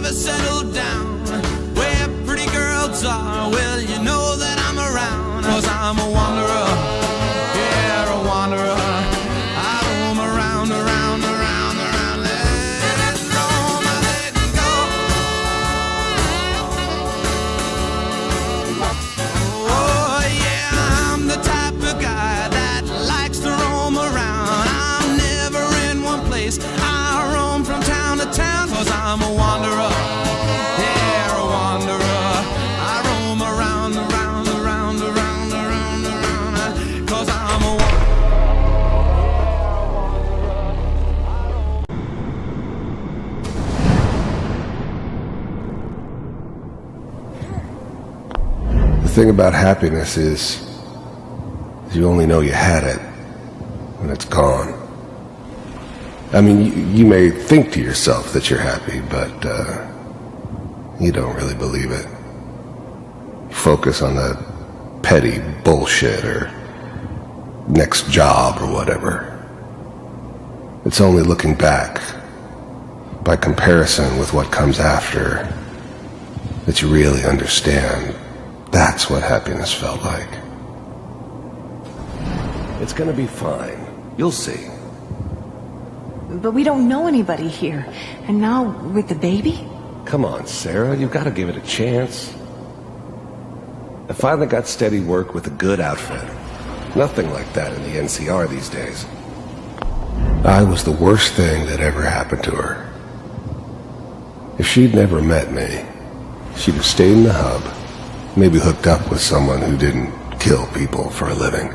ever settled down where pretty girls are, well, you know that I'm around, 'cause I'm a wanderer, yeah, a wanderer. I roam around, around, around, around, let it roam, I let it go. Oh, yeah, I'm the type of guy that likes to roam around. I'm never in one place, I roam from town to town, 'cause I'm a wanderer. The thing about happiness is you only know you had it when it's gone. I mean, you may think to yourself that you're happy, but you don't really believe it. You focus on the petty bullshit or next job or whatever. It's only looking back, by comparison with what comes after, that you really understand. That's what happiness felt like. It's gonna be fine. You'll see. But we don't know anybody here. And now, with the baby? Come on, Sarah, you've got to give it a chance. I finally got steady work with a good outfit. Nothing like that in the NCR these days. I was the worst thing that ever happened to her. If she'd never met me, she'd have stayed in the hub, maybe hooked up with someone who didn't kill people for a living.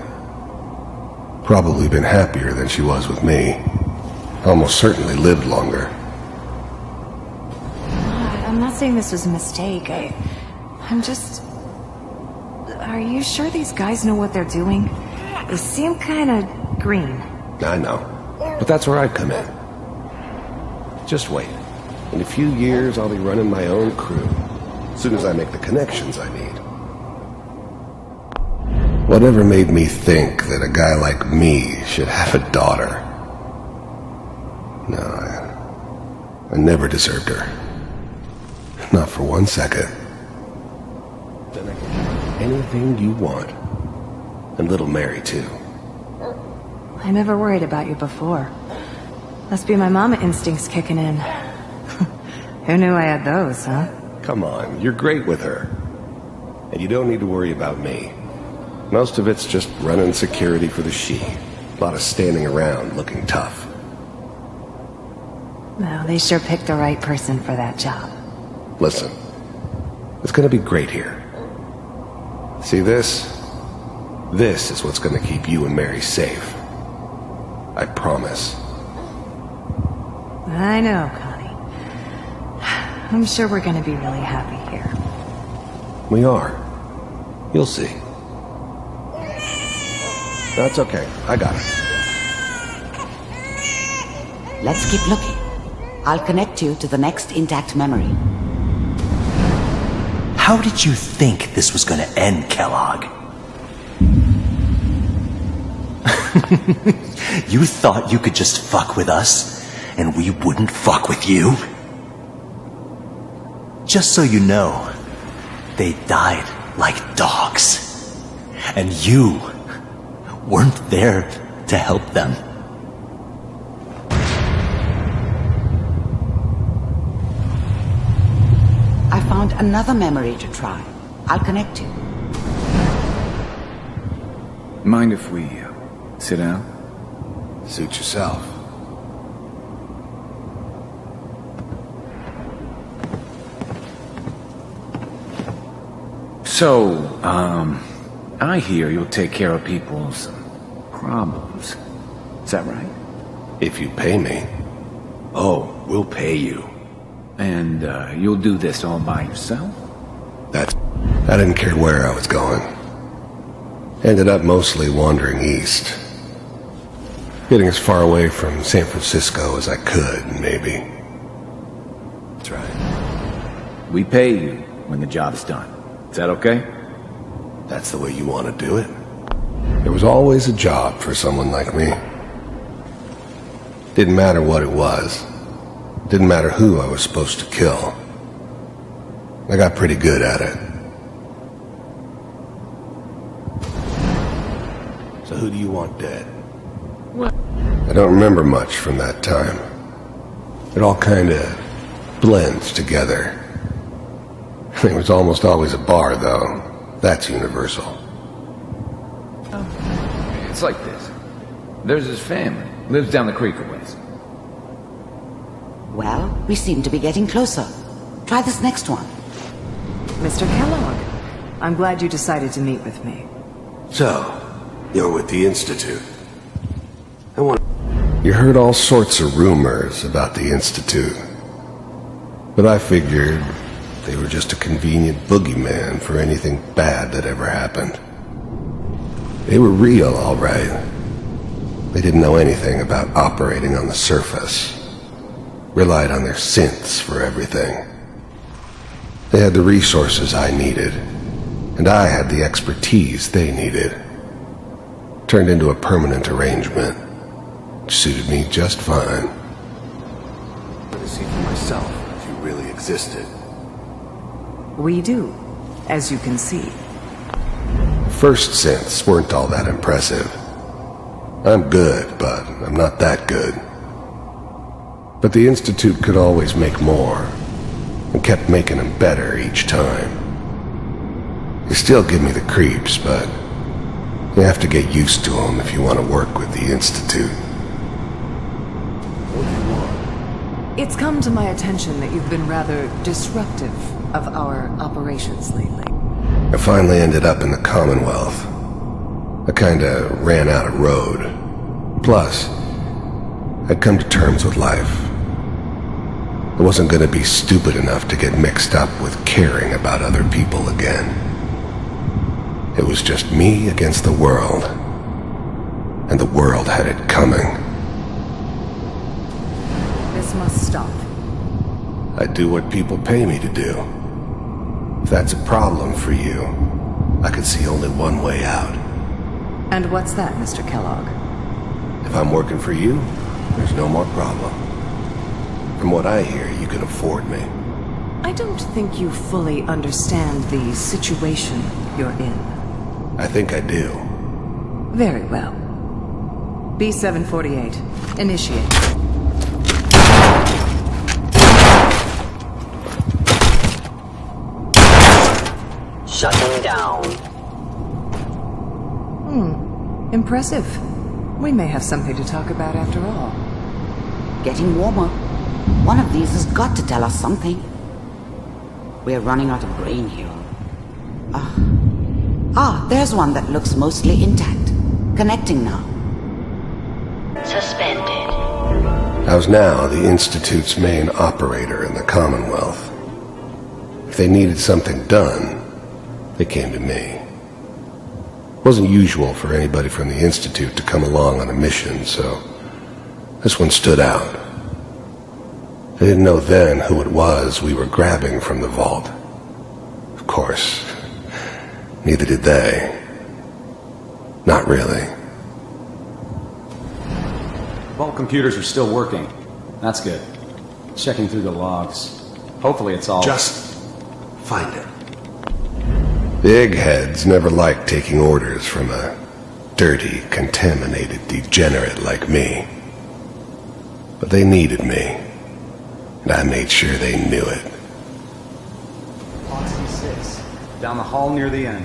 Probably been happier than she was with me. Almost certainly lived longer. I'm not saying this was a mistake. I'm just... Are you sure these guys know what they're doing? They seem kind of green. I know. But that's where I come in. Just wait. In a few years, I'll be running my own crew. As soon as I make the connections I need. Whatever made me think that a guy like me should have a daughter? No, I never deserved her. Not for 1 second. Then I can have anything you want. And little Mary, too. I never worried about you before. Must be my mama instincts kicking in. Who knew I had those, huh? Come on, you're great with her. And you don't need to worry about me. Most of it's just running security for the she. A lot of standing around looking tough. No, they sure picked the right person for that job. Listen, it's gonna be great here. See this? This is what's gonna keep you and Mary safe. I promise. I know, Connie. I'm sure we're gonna be really happy here. We are. You'll see. That's okay. I got it. Let's keep looking. I'll connect you to the next intact memory. How did you think this was gonna end, Kellogg? You thought you could just fuck with us, and we wouldn't fuck with you? Just so you know, they died like dogs. And you weren't there to help them. I found another memory to try. I'll connect you. Mind if we sit down? Suit yourself. So, I hear you'll take care of people's problems. Is that right? If you pay me. Oh, we'll pay you. And, you'll do this all by yourself? I didn't care where I was going. Ended up mostly wandering east. Getting as far away from San Francisco as I could, maybe. That's right. We pay you when the job's done. Is that okay? That's the way you want to do it. There was always a job for someone like me. Didn't matter what it was. Didn't matter who I was supposed to kill. I got pretty good at it. So who do you want dead? What? I don't remember much from that time. It all kinda blends together. There was almost always a bar, though. That's universal. It's like this. There's his family. Lives down the creek a ways. Well, we seem to be getting closer. Try this next one. Mr. Kellogg, I'm glad you decided to meet with me. So, you're with the Institute. You heard all sorts of rumors about the Institute. But I figured they were just a convenient boogeyman for anything bad that ever happened. They were real, all right. They didn't know anything about operating on the surface. Relied on their synths for everything. They had the resources I needed, and I had the expertise they needed. Turned into a permanent arrangement, which suited me just fine. To see for myself if you really existed. We do, as you can see. First synths weren't all that impressive. I'm good, but I'm not that good. But the Institute could always make more, and kept making them better each time. They still give me the creeps, but you have to get used to them if you want to work with the Institute. What do you want? It's come to my attention that you've been rather disruptive of our operations lately. I finally ended up in the Commonwealth. I kinda ran out of road. Plus, I'd come to terms with life. I wasn't gonna be stupid enough to get mixed up with caring about other people again. It was just me against the world. And the world had it coming. This must stop. I do what people pay me to do. If that's a problem for you, I could see only one way out. And what's that, Mr. Kellogg? If I'm working for you, there's no more problem. From what I hear, you can afford me. I don't think you fully understand the situation you're in. I think I do. Very well. B-748, initiate. Shutting down. Impressive. We may have something to talk about after all. Getting warmer. One of these has got to tell us something. We're running out of grain here. There's one that looks mostly intact. Connecting now. Suspended. I was now the Institute's main operator in the Commonwealth. If they needed something done, they came to me. It wasn't usual for anybody from the Institute to come along on a mission, so this one stood out. I didn't know then who it was we were grabbing from the vault. Of course, neither did they. Not really. Vault computers are still working. That's good. Checking through the logs. Hopefully it's all... Just find it. The eggheads never liked taking orders from a dirty, contaminated degenerate like me. But they needed me, and I made sure they knew it. Oxy 6. Down the hall near the end.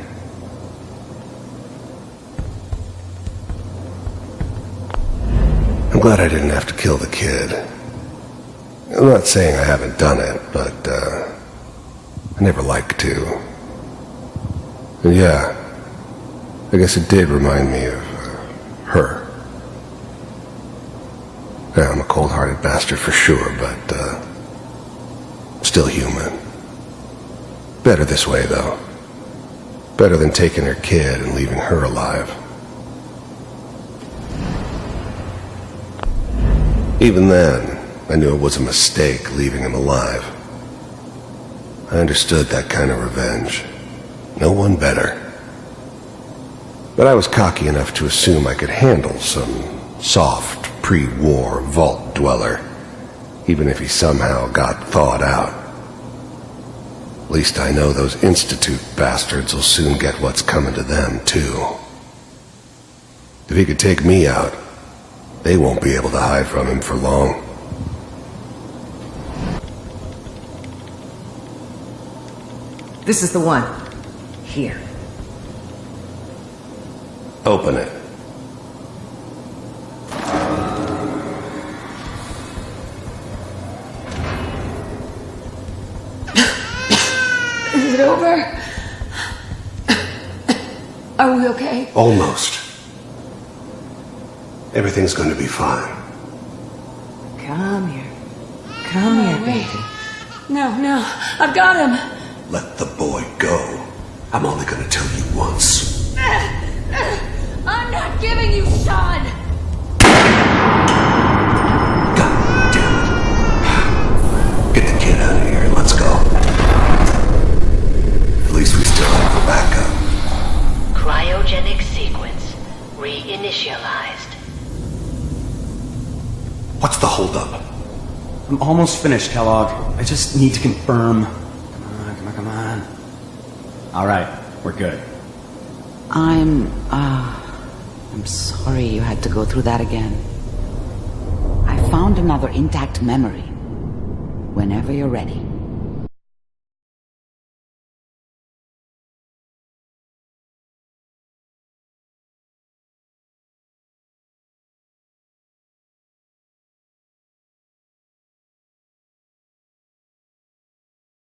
I'm glad I didn't have to kill the kid. I'm not saying I haven't done it, but, I never liked to. And yeah, I guess it did remind me of, her. Yeah, I'm a cold-hearted bastard for sure, but, still human. Better this way, though. Better than taking her kid and leaving her alive. Even then, I knew it was a mistake leaving him alive. I understood that kind of revenge. No one better. But I was cocky enough to assume I could handle some soft, pre-war vault dweller, even if he somehow got thawed out. least I know those Institute bastards will soon get what's coming to them, too. If he could take me out, they won't be able to hide from him for long. This is the one. Here. Open it. Is it over? Are we okay? Almost. Everything's going to be fine. Come here. Come here, Wait. baby. No, I've got him. Let the boy go. I'm only going to tell you once. I'm not giving you Sean. God damn it. Get the kid out of here and let's go. At least we still have a backup. Cryogenic sequence reinitialized. What's the holdup? I'm almost finished, Kellogg. I just need to confirm. Come on. All right, we're good. I'm sorry you had to go through that again. I found another intact memory. Whenever you're ready.